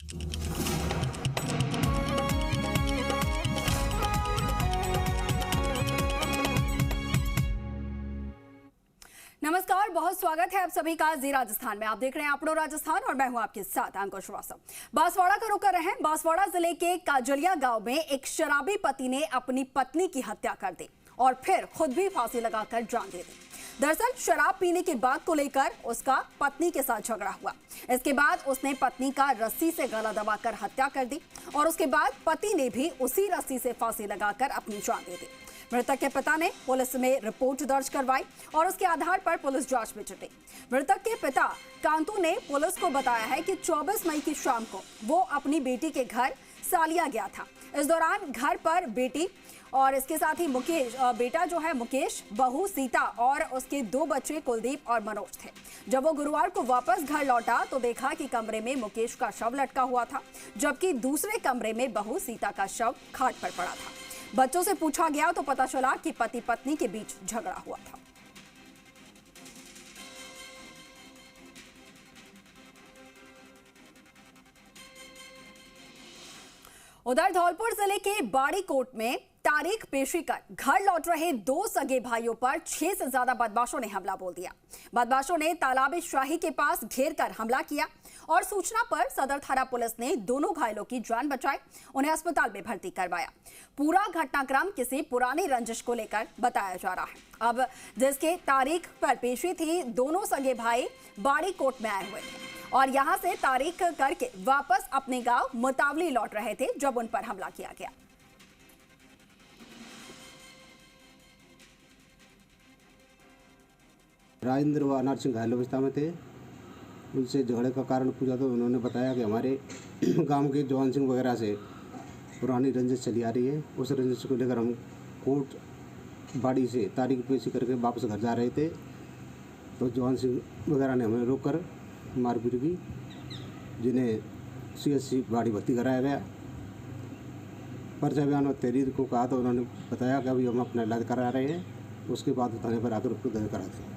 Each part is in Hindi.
नमस्कार, बहुत स्वागत है आप सभी का जी राजस्थान में। आप देख रहे हैं आपनो राजस्थान और मैं हूं आपके साथ अंकुश श्रीवास्तव। बांसवाड़ा का रुख कर रहे हैं। बांसवाड़ा जिले के काजलिया गांव में एक शराबी पति ने अपनी पत्नी की हत्या कर दी और फिर खुद भी फांसी लगाकर जान दे दी। दरअसल शराब पीने की बात को लेकर उसका पत्नी के साथ झगड़ा हुआ। इसके बाद उसने पत्नी का रस्सी से गला दबाकर हत्या कर दी और उसके बाद पति ने भी उसी रस्सी से फांसी लगाकर अपनी जान दे दी। मृतक के पिता ने पुलिस में रिपोर्ट दर्ज करवाई और उसके आधार पर पुलिस जांच में जुटी। मृतक के पिता कांतू ने पुलिस को बताया है कि 24 मई की शाम को वो अपनी बेटी के घर सालिया गया था। इस दौरान घर पर बेटी और इसके साथ ही बेटा जो है मुकेश, बहू सीता और उसके 2 बच्चे कुलदीप और मनोज थे। जब वो गुरुवार को वापस घर लौटा तो देखा कि कमरे में मुकेश का शव लटका हुआ था, जबकि दूसरे कमरे में बहू सीता का शव खाट पर पड़ा था। बच्चों से पूछा गया तो पता चला कि पति पत्नी के बीच झगड़ा हुआ था। उधर धौलपुर जिले के बाड़ी कोट में तारीख पेशी कर घर लौट रहे 2 सगे भाइयों पर 6 से ज्यादा बदमाशों ने हमला बोल दिया। बदमाशों ने तालाब शाही के पास घेर कर हमला किया और सूचना पर सदर थाना पुलिस ने दोनों घायलों की जान बचाई, उन्हें अस्पताल में भर्ती करवाया। पूरा घटनाक्रम किसी पुरानी रंजिश को लेकर बताया जा रहा है। अब जिसके तारीख पर पेशी थी, दोनों सगे भाई बाड़ी कोट में आए हुए थे और यहां से तारीख करके वापस अपने गांव मुतावली लौट रहे थे जब उन पर हमला किया गया। राजेंद्र व अनार सिंह घायल अवस्था में थे। उनसे झगड़े का कारण पूछा तो उन्होंने बताया कि हमारे गांव के जवान सिंह वगैरह से पुरानी रंजिश चली आ रही है। उस रंजिश को लेकर हम कोर्ट बाड़ी से तारीख पेशी करके वापस घर जा रहे थे तो जवान सिंह वगैरह ने हमें रोककर मारपीट की, जिन्हें CSC बाड़ी भर्ती कराया गया। पर्चा बयान और तहरीर को कहा तो उन्होंने बताया कि अभी हम अपना इलाज करा रहे हैं, उसके बाद थाने पर आकर उसको दर्ज कराते हैं।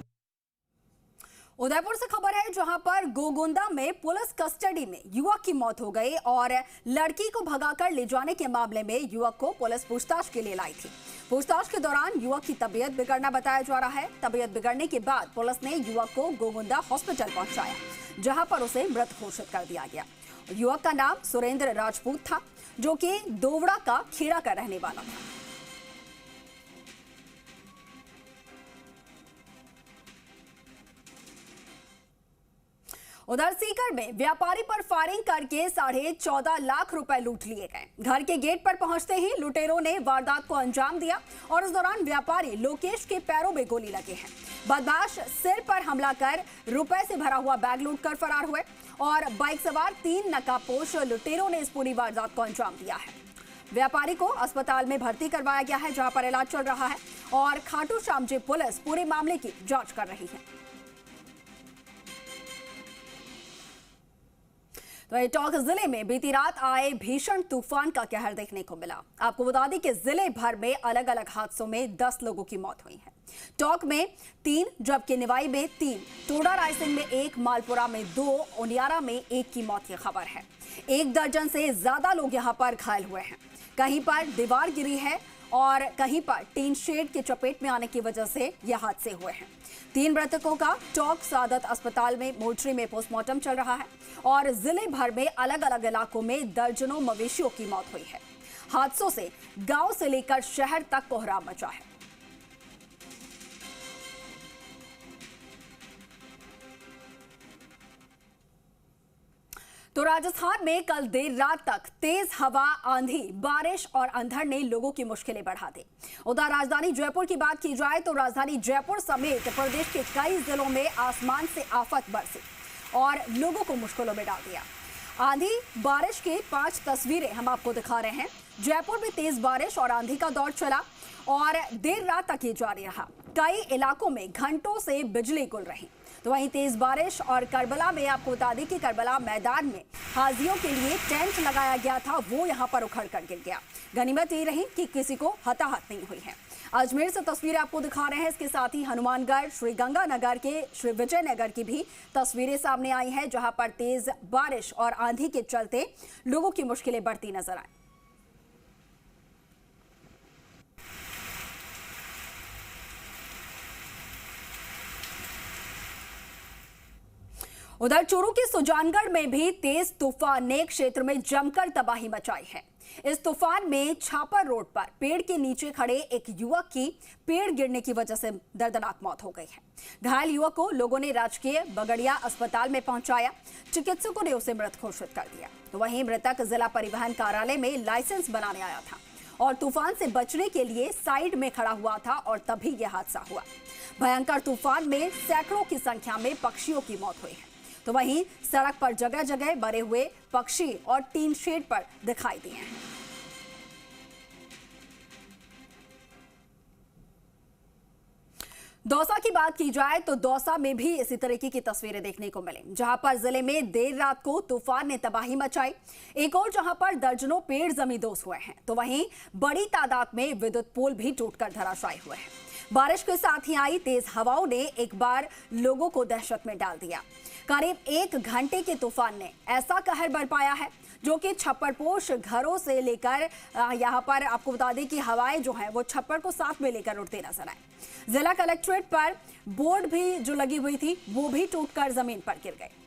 उदयपुर से खबर है जहां पर गोगुंदा में पुलिस कस्टडी में युवक की मौत हो गई और लड़की को भगाकर ले जाने के मामले में युवक को पुलिस पूछताछ के लिए लाई थी। पूछताछ के दौरान युवक की तबीयत बिगड़ना बताया जा रहा है। तबीयत बिगड़ने के बाद पुलिस ने युवक को गोगुंदा हॉस्पिटल पहुंचाया, जहां पर उसे मृत घोषित कर दिया गया। युवक का नाम सुरेंद्र राजपूत था, जो कि दोवड़ा का खेड़ा का रहने वाला था। उधर सीकर में व्यापारी पर फायरिंग करके 14.5 लाख रुपए लूट लिए गए। घर के गेट पर पहुंचते ही लुटेरों ने वारदात को अंजाम दिया और इस दौरान व्यापारी लोकेश के पैरों में गोली लगे हैं। बदमाश सिर पर हमला कर रुपए से भरा हुआ बैग लूट कर फरार हुए और बाइक सवार 3 नकाबपोश लुटेरों ने इस पूरी वारदात को अंजाम दिया है। व्यापारी को अस्पताल में भर्ती करवाया गया है, जहां पर इलाज चल रहा है और खाटू श्यामजी पुलिस पूरे मामले की जांच कर रही है। तो टोंक जिले में बीती रात आए भीषण तूफान का कहर देखने को मिला। आपको बता दें कि जिले भर में अलग अलग हादसों में 10 लोगों की मौत हुई है। टोंक में 3, जबकि निवाई में 3, टोडा रायसिंह में 1, मालपुरा में 2, उनियारा में 1 की मौत की खबर है। 1 दर्जन से ज्यादा लोग यहां पर घायल हुए हैं। कहीं पर दीवार गिरी है और कहीं पर टीन शेड की चपेट में आने की वजह से यह हादसे हुए हैं। 3 मृतकों का टोंक सादत अस्पताल में मोर्चरी में पोस्टमार्टम चल रहा है और जिले भर में अलग अलग इलाकों में दर्जनों मवेशियों की मौत हुई है। हादसों से गांव से लेकर शहर तक कोहराम मचा है। तो राजस्थान में कल देर रात तक तेज हवा, आंधी, बारिश और अंधड़ ने लोगों की मुश्किलें बढ़ा दी। उधर राजधानी जयपुर की बात की जाए तो राजधानी जयपुर समेत प्रदेश के कई जिलों में आसमान से आफत बरसी और लोगों को मुश्किलों में डाल दिया। आंधी बारिश की 5 तस्वीरें हम आपको दिखा रहे हैं। जयपुर में तेज बारिश और आंधी का दौर चला और देर रात तक ये जारी रहा। कई इलाकों में घंटों से बिजली गुल रही। तो वहीं तेज बारिश और करबला में आपको बता दें कि करबला मैदान में हाजियों के लिए टेंट लगाया गया था, वो यहां पर उखड़ कर गिर गया। गनीमत ये रही कि किसी को हताहत नहीं हुई है। अजमेर से तस्वीरें आपको दिखा रहे हैं। इसके साथ ही हनुमानगढ़, श्री गंगानगर के श्री विजयनगर की भी तस्वीरें सामने आई हैं, जहां पर तेज बारिश और आंधी के चलते लोगों की मुश्किलें बढ़ती नजर आई। उधर चूरू के सुजानगढ़ में भी तेज तूफान ने क्षेत्र में जमकर तबाही मचाई है। इस तूफान में छापर रोड पर पेड़ के नीचे खड़े एक युवक की पेड़ गिरने की वजह से दर्दनाक मौत हो गई है। घायल युवक को लोगों ने राजकीय बगड़िया अस्पताल में पहुंचाया। चिकित्सकों ने उसे मृत घोषित कर दिया। तो वहीं मृतक जिला परिवहन कार्यालय में लाइसेंस बनाने आया था और तूफान से बचने के लिए साइड में खड़ा हुआ था और तभी यह हादसा हुआ। भयंकर तूफान में सैकड़ों की संख्या में पक्षियों की मौत हुई है। तो वहीं सड़क पर जगह जगह मरे हुए पक्षी और टीन शेड पर दिखाई दिए हैं। दौसा की बात की जाए तो दौसा में भी इसी तरीके की तस्वीरें देखने को मिली, जहां पर जिले में देर रात को तूफान ने तबाही मचाई। एक और जहां पर दर्जनों पेड़ जमींदोज हुए हैं, तो वहीं बड़ी तादाद में विद्युत पोल भी टूटकर धराशायी हुए हैं। बारिश के साथ ही आई तेज हवाओं ने एक बार लोगों को दहशत में डाल दिया। करीब 1 घंटे के तूफान ने ऐसा कहर बरपाया है जो कि छप्परपोश घरों से लेकर यहाँ पर आपको बता दें कि हवाएं जो हैं वो छप्पर को साथ में लेकर उड़ते नजर आए। जिला कलेक्ट्रेट पर बोर्ड भी जो लगी हुई थी वो भी टूटकर जमीन पर गिर गई।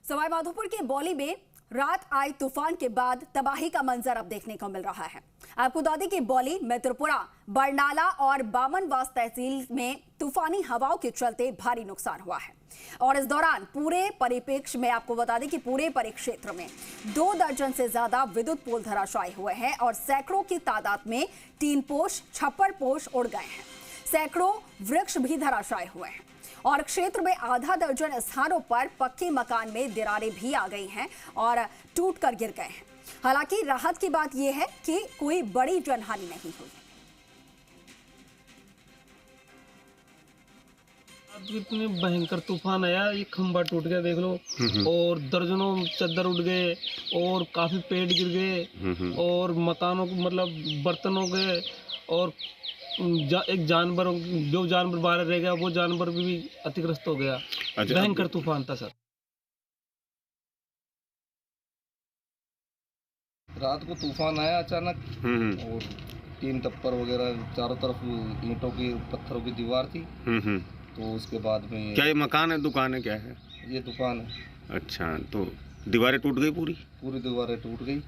सवाईमाधोपुर के बौली में रात आए तूफान के बाद तबाही का मंजर अब देखने को मिल रहा है। आपको बता दें कि बौली, मित्रपुरा, बरनाला और बामनवास तहसील में तूफानी हवाओं के चलते भारी नुकसान हुआ है और इस दौरान पूरे परिप्रेक्ष्य में आपको बता दें कि पूरे परिक्षेत्र में 2 दर्जन से ज्यादा विद्युत पोल धराशायी हुए हैं और सैकड़ों की तादाद में टीन पोश, छप्पर पोश उड़ गए हैं। सैकड़ों वृक्ष भी धराशायी हुए हैं और क्षेत्र में आधा दर्जन स्थानों पर पक्के मकान में दरारें भी आ गई हैं और टूटकर गिर गए हैं। हालांकि राहत की बात यह है कि कोई बड़ी जनहानि नहीं हुई। इतने भयंकर तूफान आया, ये खंबा टूट गया देख लो, और दर्जनों चद्दर उड़ गए और काफी पेड़ गिर गए और मकानों को मतलब बर्तनों के और एक जानवर, जो जानवर बाहर रह गया वो जानवर भी अतिग्रस्त हो गया। भयंकर तूफान था सर। रात को तूफान आया अचानक और 3 टप्पर वगैरह चारों तरफ ईंटों की, पत्थरों की दीवार थी। तो उसके बाद में क्या ये मकान है, दुकान है, क्या है? ये दुकान है। अच्छा, तो दीवारें टूट गई? पूरी दीवारें टूट गई।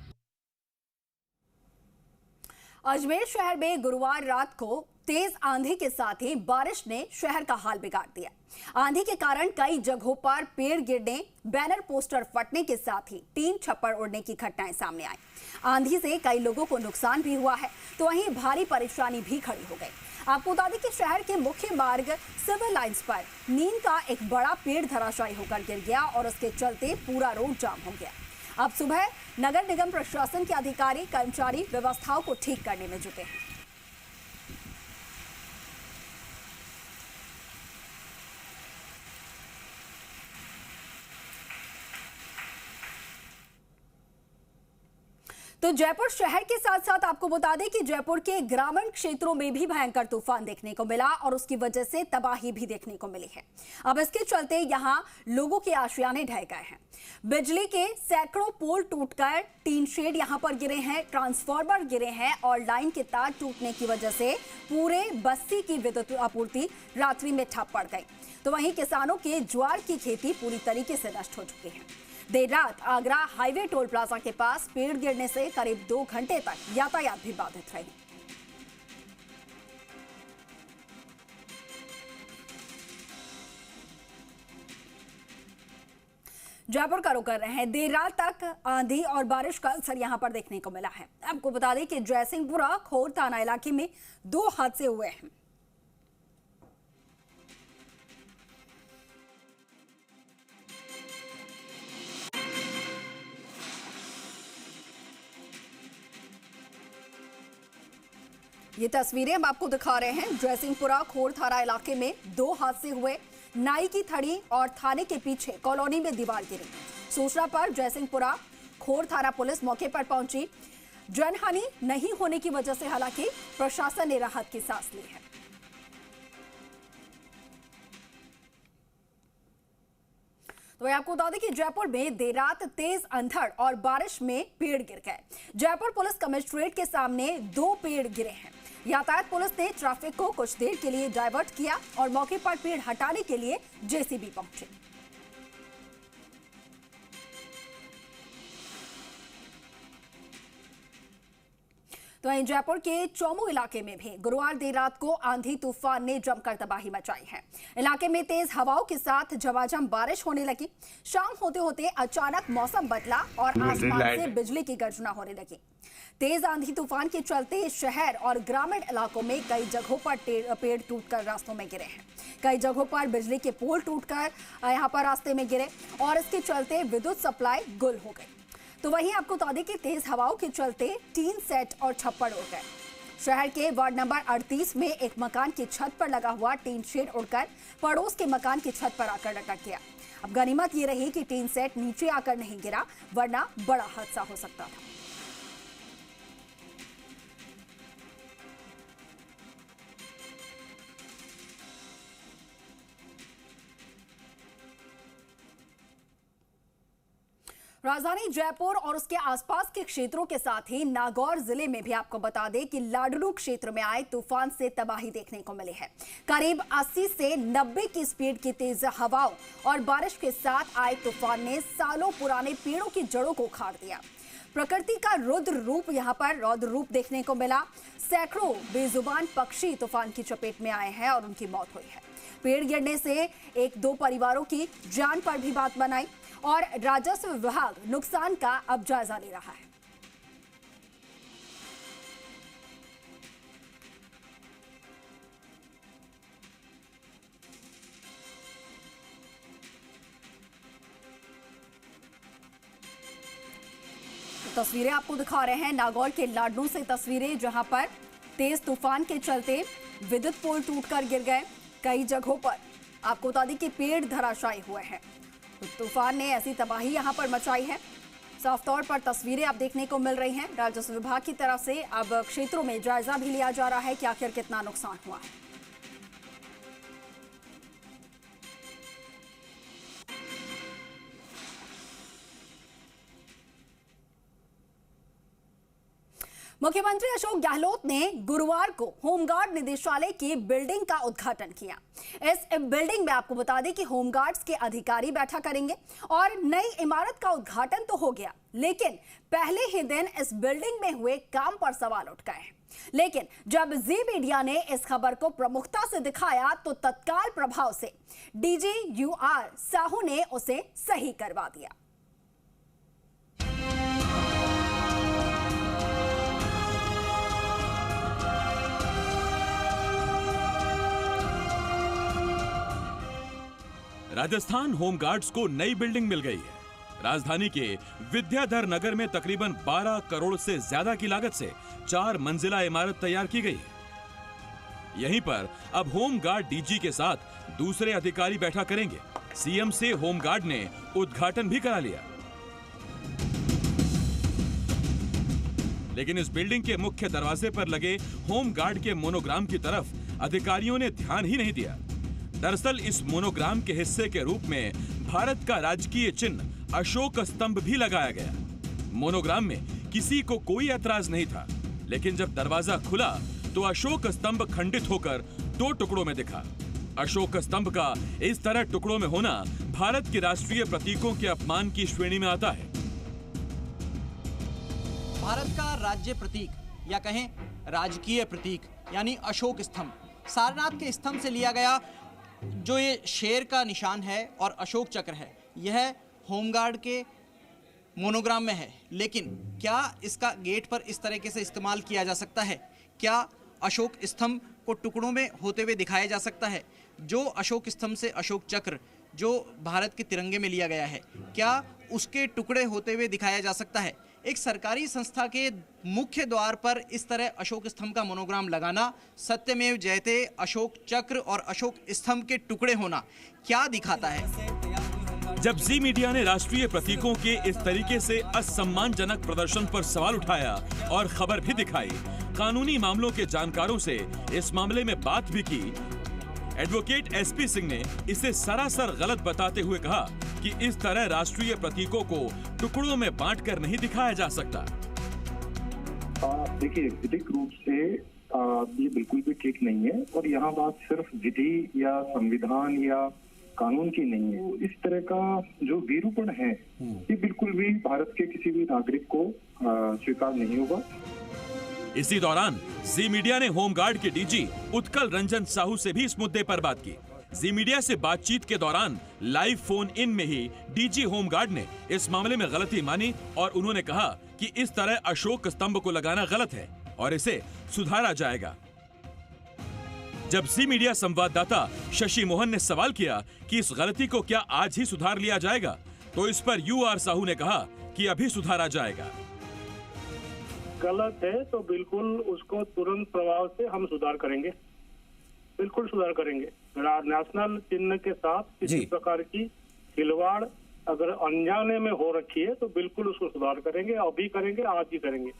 अजमेर शहर में गुरुवार रात को तेज आंधी के साथ ही बारिश ने शहर का हाल बिगाड़ दिया। आंधी के कारण कई जगहों पर पेड़ गिरने, बैनर पोस्टर फटने के साथ ही टीन छप्पर उड़ने की घटनाएं सामने आई। आंधी से कई लोगों को नुकसान भी हुआ है, तो वहीं भारी परेशानी भी खड़ी हो गई। आपको बता दें कि शहर के मुख्य मार्ग सिविल लाइंस पर नीम का एक बड़ा पेड़ धराशायी होकर गिर गया और उसके चलते पूरा रोड जाम हो गया। अब सुबह नगर निगम प्रशासन के अधिकारी कर्मचारी व्यवस्थाओं को ठीक करने में जुटे हैं। तो जयपुर शहर के साथ साथ आपको बता दें कि जयपुर के ग्रामीण क्षेत्रों में भी भयंकर तूफान देखने को मिला और उसकी वजह से तबाही भी देखने को मिली है। अब इसके चलते यहां लोगों के आशियाने ढह गए हैं। बिजली के सैकड़ों पोल टूटकर टीन शेड यहां पर गिरे हैं, ट्रांसफार्मर गिरे हैं और लाइन के तार टूटने की वजह से पूरे बस्ती की विद्युत आपूर्ति रात्रि में ठप पड़ गई। तो वहीं किसानों के ज्वार की खेती पूरी तरीके से नष्ट हो चुकी है। देर रात आगरा हाईवे टोल प्लाजा के पास पेड़ गिरने से करीब 2 घंटे तक यातायात भी बाधित रही। जयपुर का रुख कर रहे हैं। देर रात तक आंधी और बारिश का असर यहां पर देखने को मिला है। आपको बता दें कि जयसिंहपुरा खोर थाना इलाके में 2 हादसे हुए हैं। ये तस्वीरें हम आपको दिखा रहे हैं। जयसिंहपुरा खोर थाना इलाके में 2 हादसे हुए। नाई की थड़ी और थाने के पीछे कॉलोनी में दीवार गिरी। सूचना पर जयसिंहपुरा खोर थाना पुलिस मौके पर पहुंची। जनहानि नहीं होने की वजह से हालांकि प्रशासन ने राहत की सांस ली है। तो आपको बता दें कि जयपुर में देर रात तेज अंधड़ और बारिश में पेड़ गिर गए। जयपुर पुलिस कमिश्नरेट के सामने 2 पेड़ गिरे हैं। यातायात पुलिस ने ट्रैफिक को कुछ देर के लिए डायवर्ट किया और मौके पर पेड़ हटाने के लिए जेसीबी पहुंचे। तो वहीं जयपुर के चौमू इलाके में भी गुरुवार देर रात को आंधी तूफान ने जमकर तबाही मचाई है। इलाके में तेज हवाओं के साथ झमाझम बारिश होने लगी। शाम होते होते अचानक मौसम बदला और आसमान से बिजली की गर्जना होने लगी। तेज आंधी तूफान के चलते शहर और ग्रामीण इलाकों में कई जगहों पर पेड़ टूटकर रास्तों में गिरे हैं। कई जगहों पर बिजली के पोल टूटकर यहां पर रास्ते में गिरे और इसके चलते विद्युत सप्लाई गुल हो गई। तो वहीं आपको बता दें कि तेज हवाओं के चलते टीन सेट और छप्पर उड़ गए। शहर के वार्ड नंबर 38 में एक मकान की छत पर लगा हुआ टीन शेड उड़कर पड़ोस के मकान की छत पर आकर लटक गया। अब गनीमत ये रही कि टीन सेट नीचे आकर नहीं गिरा, वरना बड़ा हादसा हो सकता था। राजधानी जयपुर और उसके आसपास के क्षेत्रों के साथ ही नागौर जिले में भी आपको बता दें कि लाडनू क्षेत्र में आए तूफान से तबाही देखने को मिली है। करीब 80 से 90 की स्पीड की तेज हवाओं और बारिश के साथ आए तूफान ने सालों पुराने पेड़ों की जड़ों को उखाड़ दिया। प्रकृति का रौद्र रूप देखने को मिला। सैकड़ों बेजुबान पक्षी तूफान की चपेट में आए हैं और उनकी मौत हुई है। पेड़ गिरने से 1-2 परिवारों की जान पर भी बात बनाई और राजस्व विभाग नुकसान का अब जायजा ले रहा है। तस्वीरें आपको दिखा रहे हैं नागौर के लाडनू से तस्वीरें, जहां पर तेज तूफान के चलते विद्युत पोल टूटकर गिर गए। कई जगहों पर आपको बता दें कि पेड़ धराशायी हुए हैं। तूफान ने ऐसी तबाही यहां पर मचाई है। साफ तौर पर तस्वीरें आप देखने को मिल रही हैं। राजस्व विभाग की तरफ से अब क्षेत्रों में जायजा भी लिया जा रहा है कि आखिर कितना नुकसान हुआ है। मुख्यमंत्री अशोक गहलोत ने गुरुवार को होमगार्ड निदेशालय की बिल्डिंग का उद्घाटन किया। इस बिल्डिंग में आपको बता दें कि होमगार्ड्स के अधिकारी बैठा करेंगे और नई इमारत का उद्घाटन तो हो गया, लेकिन पहले ही दिन इस बिल्डिंग में हुए काम पर सवाल उठ गए हैं। लेकिन जब जी मीडिया ने इस खबर को प्रमुखता से दिखाया तो तत्काल प्रभाव से डीजी यूआर साहू ने उसे सही करवा दिया। राजस्थान होमगार्ड्स को नई बिल्डिंग मिल गई है। राजधानी के विद्याधर नगर में तकरीबन 12 करोड़ से ज्यादा की लागत से 4 मंजिला इमारत तैयार की गई है। यहीं पर अब होमगार्ड डीजी के साथ दूसरे अधिकारी बैठा करेंगे। सीएम से होमगार्ड ने उद्घाटन भी करा लिया। लेकिन इस बिल्डिंग के मुख्य दरवाजे पर लगे होमगार्ड के मोनोग्राम की तरफ अधिकारियों ने ध्यान ही नहीं दिया। दरअसल इस मोनोग्राम के हिस्से के रूप में भारत का राजकीय चिन्ह अशोक स्तंभ भी लगाया गया। मोनोग्राम में किसी को कोई ऐतराज नहीं था, लेकिन जब दरवाजा खुला तो अशोक स्तंभ खंडित होकर 2 टुकड़ों में दिखा। अशोक स्तंभ का इस तरह टुकड़ों में होना भारत के राष्ट्रीय प्रतीकों के अपमान की श्रेणी में आता है। भारत का राज्य प्रतीक या कहें राजकीय प्रतीक यानी अशोक स्तंभ, सारनाथ के स्तंभ से लिया गया जो ये शेर का निशान है और अशोक चक्र है, यह होमगार्ड के मोनोग्राम में है। लेकिन क्या इसका गेट पर इस तरीके से इस्तेमाल किया जा सकता है? क्या अशोक स्तंभ को टुकड़ों में होते हुए दिखाया जा सकता है? जो अशोक स्तंभ से अशोक चक्र जो भारत के तिरंगे में लिया गया है, क्या उसके टुकड़े होते हुए दिखाया जा सकता है? एक सरकारी संस्था के मुख्य द्वार पर इस तरह अशोक स्तंभ का मोनोग्राम लगाना, सत्यमेव जयते अशोक चक्र और अशोक स्तंभ के टुकड़े होना क्या दिखाता है? जब जी मीडिया ने राष्ट्रीय प्रतीकों के इस तरीके से असम्मानजनक प्रदर्शन पर सवाल उठाया और खबर भी दिखाई, कानूनी मामलों के जानकारों से इस मामले में बात भी की, एडवोकेट एसपी सिंह ने इसे सरासर गलत बताते हुए कहा कि इस तरह राष्ट्रीय प्रतीकों को टुकड़ों में बांटकर नहीं दिखाया जा सकता। देखिए, विधिक रूप से ये बिल्कुल भी ठीक नहीं है और यहाँ बात सिर्फ विधि या संविधान या कानून की नहीं है। इस तरह का जो विरूपण है ये बिल्कुल भी भारत के किसी भी नागरिक को स्वीकार नहीं होगा। इसी दौरान जी मीडिया ने होमगार्ड के डीजी उत्कल रंजन साहू से भी इस मुद्दे पर बात की। जी मीडिया से बातचीत के दौरान लाइव फोन इन में ही डीजी होमगार्ड ने इस मामले में गलती मानी और उन्होंने कहा कि इस तरह अशोक स्तंभ को लगाना गलत है और इसे सुधारा जाएगा। जब जी मीडिया संवाददाता शशि मोहन ने सवाल किया कि इस गलती को क्या आज ही सुधार लिया जाएगा, तो इस पर यूआर साहू ने कहा कि अभी सुधारा जाएगा। गलत है तो बिल्कुल उसको तुरंत प्रभाव से हम सुधार करेंगे, बिल्कुल सुधार करेंगे। नेशनल चिन्ह के साथ किसी प्रकार की खिलवाड़ अगर अनजाने में हो रखी है तो बिल्कुल उसको सुधार करेंगे, अभी करेंगे, आज ही करेंगे।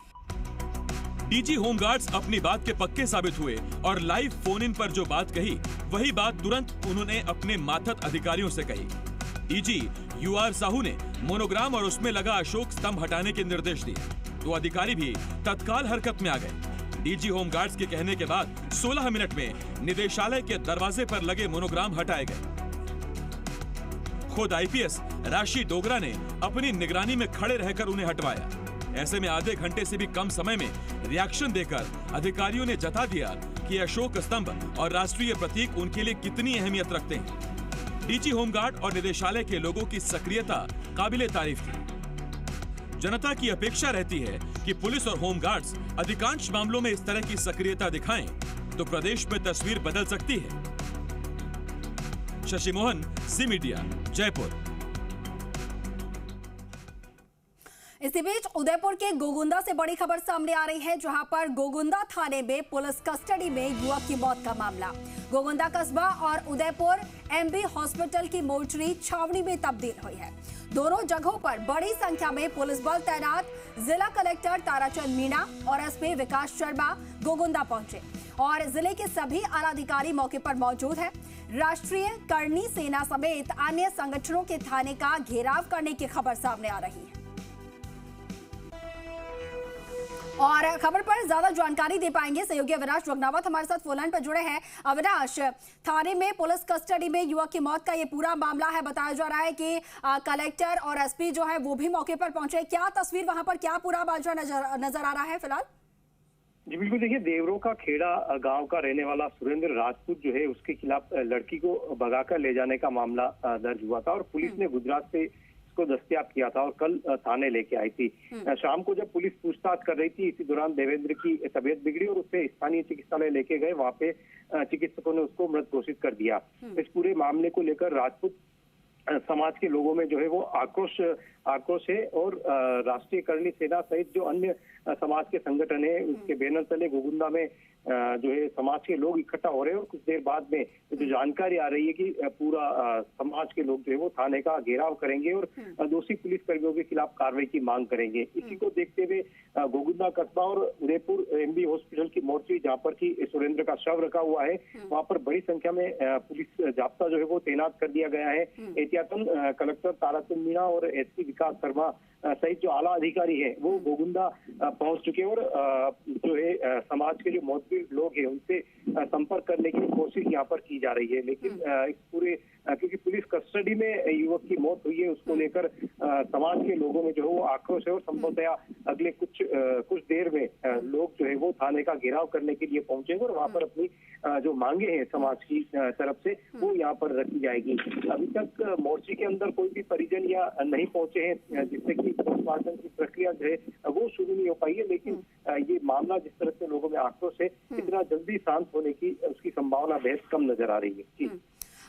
डीजी होमगार्ड्स अपनी बात के पक्के साबित हुए और लाइव फोन इन पर जो बात कही वही बात तुरंत उन्होंने अपने मातहत अधिकारियों से कही। डीजी यूआर साहू ने मोनोग्राम और उसमें लगा अशोक स्तंभ हटाने के निर्देश दिए, तो अधिकारी भी तत्काल हरकत में आ गए। डीजी होमगार्ड्स के कहने के बाद 16 मिनट में निदेशालय के दरवाजे पर लगे मोनोग्राम हटाए गए। खुद आईपीएस राशि डोगरा ने अपनी निगरानी में खड़े रहकर उन्हें हटवाया। ऐसे में आधे घंटे से भी कम समय में रिएक्शन देकर अधिकारियों ने जता दिया कि अशोक स्तंभ और राष्ट्रीय प्रतीक उनके लिए कितनी अहमियत रखते हैं। डीजी होमगार्ड और निदेशालय के लोगों की सक्रियता काबिले तारीफ थी। जनता की अपेक्षा रहती है कि पुलिस और होमगार्ड्स अधिकांश मामलों में इस तरह की सक्रियता दिखाएं तो प्रदेश में तस्वीर बदल सकती है। शशि मोहन, जी मीडिया, जयपुर। इसी बीच उदयपुर के गोगुंदा से बड़ी खबर सामने आ रही है, जहां पर गोगुंदा थाने में पुलिस कस्टडी में युवक की मौत का मामला। गोगुंदा कस्बा और उदयपुर एमबी हॉस्पिटल की मोर्चरी छावनी में तब्दील हुई है। दोनों जगहों पर बड़ी संख्या में पुलिस बल तैनात। जिला कलेक्टर ताराचंद मीणा और एसपी विकास शर्मा गोगुंदा पहुंचे और जिले के सभी आला अधिकारी मौके पर मौजूद हैं। राष्ट्रीय करणी सेना समेत अन्य संगठनों के थाने का घेराव करने की खबर सामने आ रही है। और खबर पर ज्यादा जानकारी दे पाएंगे सहयोगी अविनाश जगनावत हमारे साथ फोन लाइन पर जुड़े हैं। अविनाश, थाने में पुलिस कस्टडी में युवक की मौत का ये पूरा मामला है। बताया जा रहा है कि कलेक्टर और एसपी जो है वो भी मौके पर पहुंचे। क्या तस्वीर वहां पर, क्या पूरा मामला नजर आ रहा है फिलहाल? जी बिल्कुल, देखिए, देवरों का खेड़ा गांव का रहने वाला सुरेंद्र राजपूत जो है उसके खिलाफ लड़की को भगाकर ले जाने का मामला दर्ज हुआ था और पुलिस ने गुजरात से को दस्तयाब किया था और कल थाने लेके आई थी। शाम को जब पुलिस पूछताछ कर रही थी, इसी दौरान देवेंद्र की तबीयत बिगड़ी और उसे स्थानीय चिकित्सालय लेके गए। वहां पे चिकित्सकों ने उसको मृत घोषित कर दिया। इस पूरे मामले को लेकर राजपूत समाज के लोगों में जो है वो आक्रोश है और राष्ट्रीय करणी सेना सहित जो अन्य समाज के संगठन है उसके बैनर तले गोगुंदा में जो है समाज के लोग इकट्ठा हो रहे हैं और कुछ देर बाद में जो जानकारी आ रही है कि पूरा समाज के लोग जो है वो थाने का घेराव करेंगे और दोषी पुलिस कर्मियों के खिलाफ कार्रवाई की मांग करेंगे। इसी को देखते हुए गोगुंदा कस्बा और उदयपुर एमबी हॉस्पिटल की मोर्चरी जहाँ पर की सुरेंद्र का शव रखा हुआ है, वहाँ पर बड़ी संख्या में पुलिस जाब्ता जो है वो तैनात कर दिया गया है। एहतियातन कलेक्टर ताराचंद मीणा और एसपी विकास शर्मा सहित जो आला अधिकारी है वो गोगुंदा पहुंच चुके हैं और जो है समाज के जो मौजूद लोग हैं उनसे संपर्क करने की कोशिश यहाँ पर की जा रही है। लेकिन इस पूरे क्योंकि पुलिस कस्टडी में युवक की मौत हुई है उसको लेकर समाज के लोगों में जो है वो आक्रोश है और संभवतया अगले कुछ देर में लोग जो है वो थाने का घेराव करने के लिए पहुंचेंगे और वहाँ पर अपनी जो मांगे हैं समाज की तरफ से वो यहाँ पर रखी जाएगी। अभी तक मोर्चे के अंदर कोई भी परिजन या नहीं पहुंचे हैं जिससे कि पोस्टमार्टम की प्रक्रिया जो है वो शुरू नहीं हो पाई है। लेकिन ये मामला जिस तरह से लोगों में आक्रोश है इतना जल्दी शांत होने की उसकी संभावना बेहद कम नजर आ रही है। जी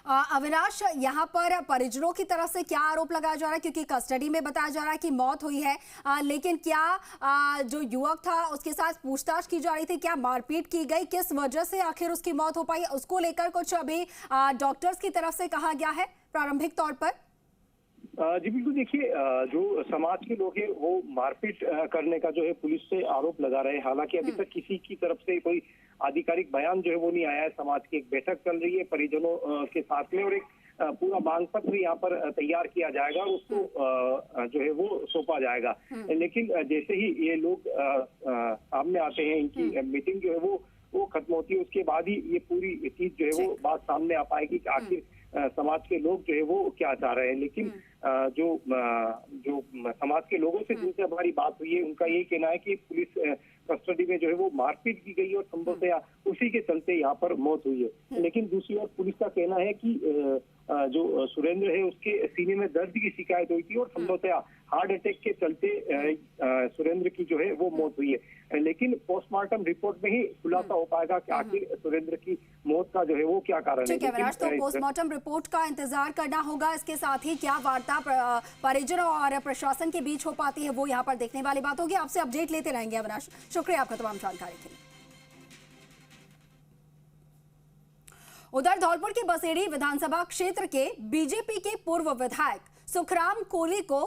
अविनाश, यहाँ पर परिजनों की तरफ से क्या आरोप लगाया जा रहा है, क्योंकि कस्टडी में बताया जा रहा है कि मौत हुई है, लेकिन क्या जो युवक था उसके साथ पूछताछ की जा रही थी, क्या मारपीट की गई, किस वजह से आखिर उसकी मौत हो पाई, उसको लेकर कुछ अभी डॉक्टर्स की तरफ से कहा गया है प्रारंभिक तौर पर? जी बिल्कुल, देखिए जो समाज के लोग हैं वो मारपीट करने का जो है पुलिस से आरोप लगा रहे हैं। हालांकि अभी तक किसी की तरफ से कोई आधिकारिक बयान जो है वो नहीं आया है। समाज की एक बैठक चल रही है परिजनों के साथ में, और एक पूरा मांग पत्र यहाँ पर तैयार किया जाएगा और उसको जो है वो सौंपा जाएगा। लेकिन जैसे ही ये लोग सामने आते हैं, इनकी मीटिंग जो है वो खत्म होती है, उसके बाद ही ये पूरी चीज जो है वो बात सामने आ पाएगी कि आखिर समाज के लोग जो है वो क्या चाह रहे हैं। लेकिन जो समाज के लोगों से जिनसे हमारी बात हुई है, उनका यही कहना है कि पुलिस कस्टडी में जो है वो मारपीट की गई और संभवतया उसी के चलते यहाँ पर मौत हुई है। लेकिन दूसरी ओर पुलिस का कहना है कि जो सुरेंद्र है उसके सीने में दर्द की शिकायत हुई थी और संभवतया हार्ट अटैक के चलते सुरेंद्र की जो है वो मौत हुई है। लेकिन पोस्टमार्टम रिपोर्ट में ही खुलासा हो पाएगा कि आखिर सुरेंद्र की मौत का जो है वो क्या कारण है। ठीक है विराज, तो पोस्टमार्टम रिपोर्ट का इंतजार करना होगा। इसके साथ ही क्या वार्ता परिजनों और प्रशासन के बीच हो पाती है वो यहाँ पर देखने वाली बात होगी। आपसे अपडेट लेते रहेंगे अविनाश, शुक्रिया आपका तमाम जानकारी के लिए। उधर धौलपुर के बसेड़ी विधानसभा क्षेत्र के बीजेपी के पूर्व विधायक सुखराम कोहली को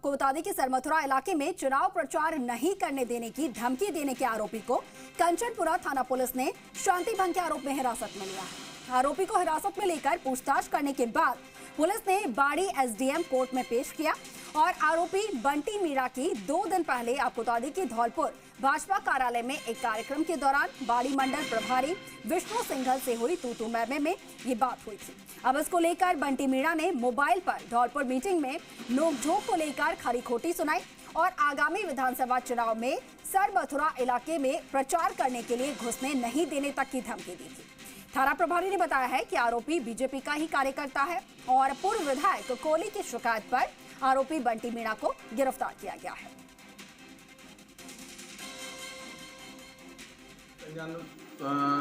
बता दें कि सरमथुरा इलाके में चुनाव प्रचार नहीं करने देने की धमकी देने के आरोपी को कंचनपुरा थाना पुलिस ने शांति भंग के आरोप में हिरासत में लिया है। आरोपी को हिरासत में लेकर पूछताछ करने के बाद पुलिस ने बाड़ी एसडीएम कोर्ट में पेश किया और आरोपी बंटी मीणा की 2 दिन पहले आपको बता दें कि धौलपुर भाजपा कार्यालय में एक कार्यक्रम के दौरान बाड़ी मंडल प्रभारी विष्णु सिंघल से हुई तू मैं में ये बात हुई थी। अब इसको लेकर बंटी मीणा ने मोबाइल पर धौलपुर मीटिंग में नोकझोंक को लेकर खरी खोटी सुनाई और आगामी विधानसभा चुनाव में सरमथुरा इलाके में प्रचार करने के लिए घुसने नहीं देने तक की धमकी दी थी। थाना प्रभारी ने बताया है कि आरोपी बीजेपी का ही कार्यकर्ता है और पूर्व विधायक कोहली की शिकायत पर आरोपी बंटी मीणा को गिरफ्तार किया गया है।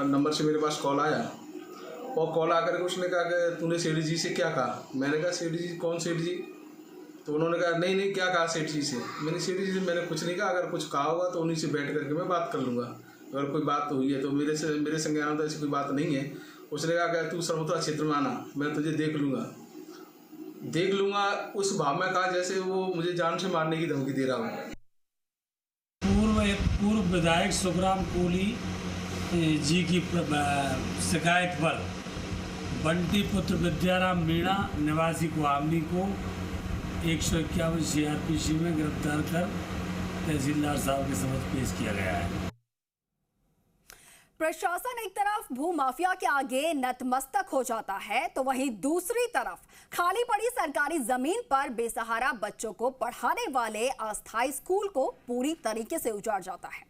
नंबर से मेरे पास कॉल आया और कॉल आकर के उसने कहा कि तूने सेठ जी से क्या कहा। मैंने कहा सेठ जी कौन सेठ जी? तो उन्होंने कहा नहीं क्या कहा सेठ जी से। मैंने सेठ जी से मैंने कुछ नहीं कहा, अगर कुछ कहा होगा तो उन्हीं से बैठ करके मैं बात कर लूँगा, अगर कोई बात तो हुई है तो मेरे संग आना तो ऐसी कोई बात नहीं है। उसने कहा कि तू सरमथुरा क्षेत्र में आना, मैं तुझे देख लूँगा। उस भाव में कहा जैसे वो मुझे जान से मारने की धमकी दे रहा हूँ। पूर्व विधायक सुखराम कोहली जी की शिकायत पर बंटी पुत्र विद्याराम मीणा निवासी गुआमनी को 151 CRPC में गिरफ्तार कर तहसीलदार साहब के समक्ष पेश किया गया है। प्रशासन एक तरफ भूमाफिया के आगे नतमस्तक हो जाता है तो वहीं दूसरी तरफ खाली पड़ी सरकारी जमीन पर बेसहारा बच्चों को पढ़ाने वाले अस्थायी स्कूल को पूरी तरीके से उजाड़ जाता है।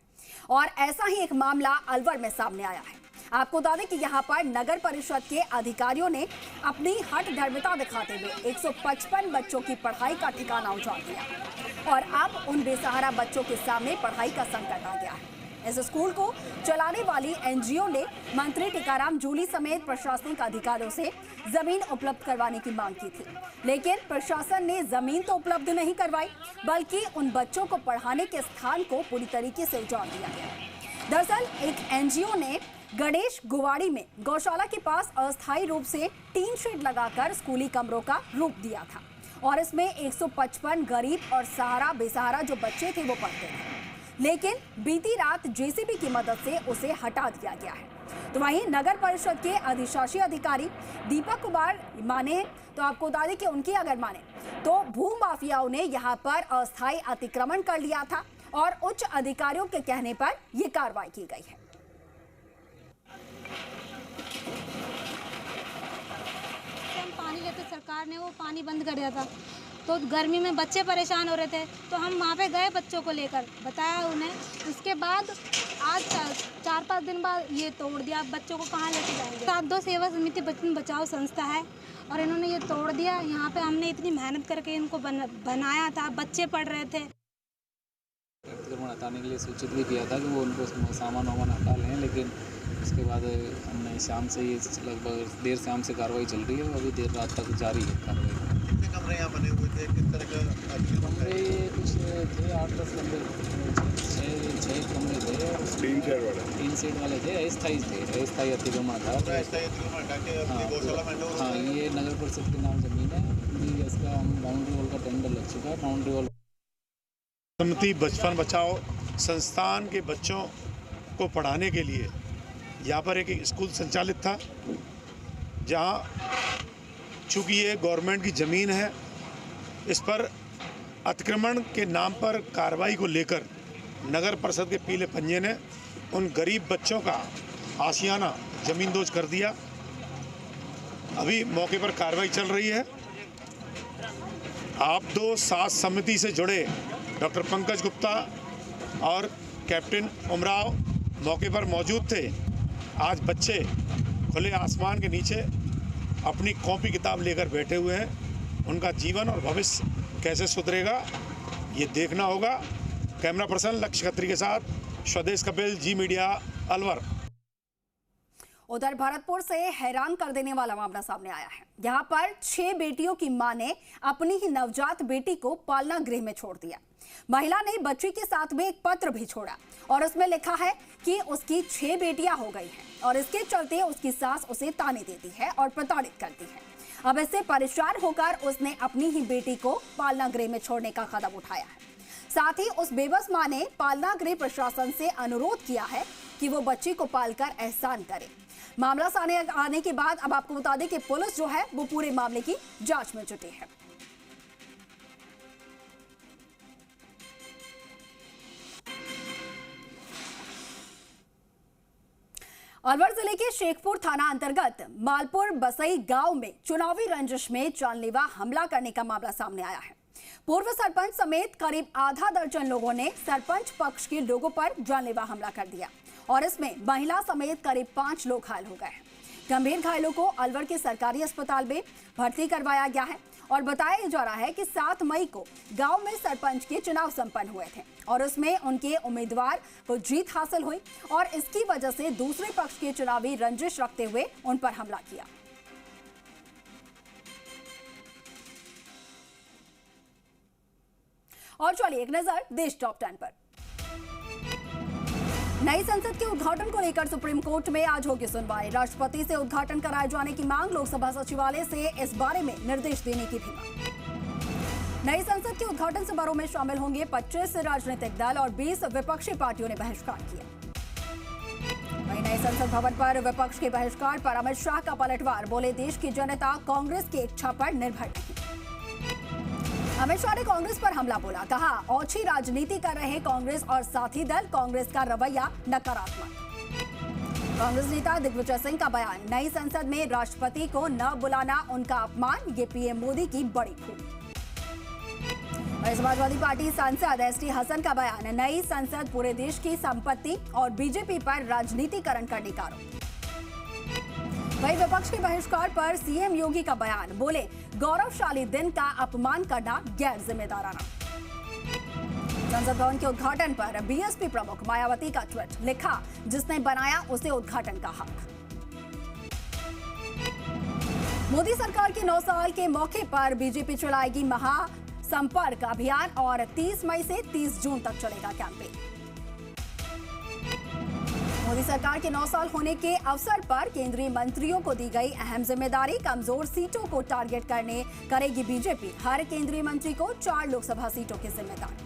और ऐसा ही एक मामला अलवर में सामने आया है। आपको बता दें कि यहां पर नगर परिषद के अधिकारियों ने अपनी हठ धर्मिता दिखाते हुए 155 बच्चों की पढ़ाई का ठिकाना उजाड़ दिया और अब उन बेसहारा बच्चों के सामने पढ़ाई का संकट आ गया है। इस स्कूल को चलाने वाली एनजीओ ने मंत्री टीकाराम जूली समेत प्रशासनिक अधिकारियों से जमीन उपलब्ध करवाने की मांग की थी, लेकिन प्रशासन ने जमीन तो उपलब्ध नहीं करवाई बल्कि उन बच्चों को पढ़ाने के स्थान को पूरी तरीके से उजाड़ दिया गया। दरअसल एक एनजीओ ने गणेश गुवाड़ी में गौशाला के पास अस्थायी रूप से टीन शेड लगाकर स्कूली कमरों का रूप दिया था और इसमें 155 गरीब और बेसहारा जो बच्चे थे वो पढ़ते थे, लेकिन बीती रात जेसीबी की मदद से उसे हटा दिया गया है। तो वहीं नगर परिषद के अधिशासी अधिकारी दीपक कुमार माने तो आपको बता दें कि उनकी अगर माने तो भू माफियाओं ने यहां पर अस्थायी अतिक्रमण कर लिया था और उच्च अधिकारियों के कहने पर यह कार्रवाई की गई है। पानी लेते सरकार ने वो पानी बंद कर दिया था तो गर्मी में बच्चे परेशान हो रहे थे, तो हम वहाँ पे गए बच्चों को लेकर, बताया उन्हें। उसके बाद आज 4-5 दिन बाद ये तोड़ दिया। बच्चों को कहाँ लेके जाएंगे? 7-2 सेवा समिति बच्चन बचाओ संस्था है और इन्होंने ये तोड़ दिया। यहाँ पे हमने इतनी मेहनत करके इनको बनाया था, बच्चे पढ़ रहे थे। अतिक्रमण हटाने के लिए सूचित भी किया था कि वो उनको सामान वामान हटा लें, लेकिन उसके बाद हमने शाम से ये लगभग देर शाम से कार्रवाई चल रही है, अभी देर रात तक जारी है कार्रवाई। कितने कमरे यहाँ बने हुए थे, किस तरह का कमरे कुछ थे 8-10 कमरे, 6 कमरे थे और 3 सेट वाले थे, अस्थायी अतिक्रमण था। हाँ, ये नगर परिषद के नाम जमीन है, इसका हम बाउंड्री वॉल का टेंडर लग चुका है। बाउंड्री वॉल समिति बचपन बचाओ संस्थान के बच्चों को पढ़ाने के लिए यहाँ पर एक स्कूल संचालित था, जहाँ चूँकि ये गवर्नमेंट की ज़मीन है, इस पर अतिक्रमण के नाम पर कार्रवाई को लेकर नगर परिषद के पीले पंजे ने उन गरीब बच्चों का आशियाना ज़मींदोज कर दिया। अभी मौके पर कार्रवाई चल रही है। आप दो सात समिति से जुड़े डॉक्टर पंकज गुप्ता और कैप्टन उमराव मौके पर मौजूद थे। आज बच्चे खुले आसमान के नीचे अपनी कॉपी किताब लेकर बैठे हुए हैं। उनका जीवन और भविष्य कैसे सुधरेगा ये देखना होगा। कैमरा पर्सन लक्ष्य खत्री के साथ स्वदेश कपिल, जी मीडिया, अलवर। उधर भरतपुर से हैरान कर देने वाला मामला सामने आया है। यहाँ पर 6 बेटियों की मां ने अपनी ही नवजात बेटी को पालना गृह में छोड़ दिया। महिला ने बच्ची के साथ में एक पत्र भी छोड़ा और उसमें लिखा है कि उसकी 6 बेटियां हो गई हैं और इसके चलते उसकी सास उसे ताने देती है और प्रताड़ित करती है। अब इससे परेशान होकर उसने अपनी ही बेटी को पालना गृह में छोड़ने का कदम उठाया है। साथ ही उस बेबस मां ने पालना गृह प्रशासन से अनुरोध किया है कि वो बच्ची को पालकर एहसान करे। मामला सामने आने के बाद अब आपको बता दें कि पुलिस जो है वो पूरे मामले की जांच में जुटी है। अलवर जिले के शेखपुर थाना अंतर्गत मालपुर बसई गांव में चुनावी रंजिश में जानलेवा हमला करने का मामला सामने आया है। पूर्व सरपंच समेत करीब आधा दर्जन लोगों ने सरपंच पक्ष के लोगों पर जानलेवा हमला कर दिया और इसमें महिला समेत करीब 5 लोग घायल हो गए हैं। गंभीर घायलों को अलवर के सरकारी अस्पताल में भर्ती करवाया गया है और बताया जा रहा है कि 7 मई को गांव में सरपंच के चुनाव संपन्न हुए थे और उसमें उनके उम्मीदवार को जीत हासिल हुई और इसकी वजह से दूसरे पक्ष के चुनावी रंजिश रखते हुए उन पर हमला किया। और चलिए एक नजर देश टॉप 10 पर। नई संसद के उद्घाटन को लेकर सुप्रीम कोर्ट में आज होगी सुनवाई। राष्ट्रपति से उद्घाटन कराए जाने की मांग, लोकसभा सचिवालय से इस बारे में निर्देश देने की भी मांग। नई संसद के उद्घाटन समारोह में शामिल होंगे 25 राजनीतिक दल और 20 विपक्षी पार्टियों ने बहिष्कार किया। वहीं नए संसद भवन पर विपक्ष के बहिष्कार पर अमित शाह का पलटवार, बोले देश की जनता कांग्रेस की इच्छा पर निर्भर नहीं। अमित शाह ने कांग्रेस पर हमला बोला, कहा ओछी राजनीति कर रहे कांग्रेस और साथी दल, कांग्रेस का रवैया नकारात्मक। कांग्रेस नेता दिग्विजय सिंह का बयान, नई संसद में राष्ट्रपति को न बुलाना उनका अपमान, ये पीएम मोदी की बड़ी भूल। समाजवादी पार्टी सांसद एसटी हसन का बयान, नई संसद पूरे देश की संपत्ति और बीजेपी पर राजनीतिकरण करने का आरोप। वहीं विपक्ष के बहिष्कार पर सीएम योगी का बयान, बोले गौरवशाली दिन का अपमान करना गैर जिम्मेदाराना। संसद भवन के उद्घाटन पर बीएसपी प्रमुख मायावती का ट्वीट, लिखा जिसने बनाया उसे उद्घाटन का हक। मोदी सरकार के 9 साल के मौके पर बीजेपी चलाएगी महासंपर्क अभियान और 30 मई से 30 जून तक चलेगा कैंपेन। मोदी सरकार के 9 साल होने के अवसर पर केंद्रीय मंत्रियों को दी गई अहम जिम्मेदारी, कमजोर सीटों को टारगेट करेगी बीजेपी। हर केंद्रीय मंत्री को 4 लोकसभा सीटों की जिम्मेदारी।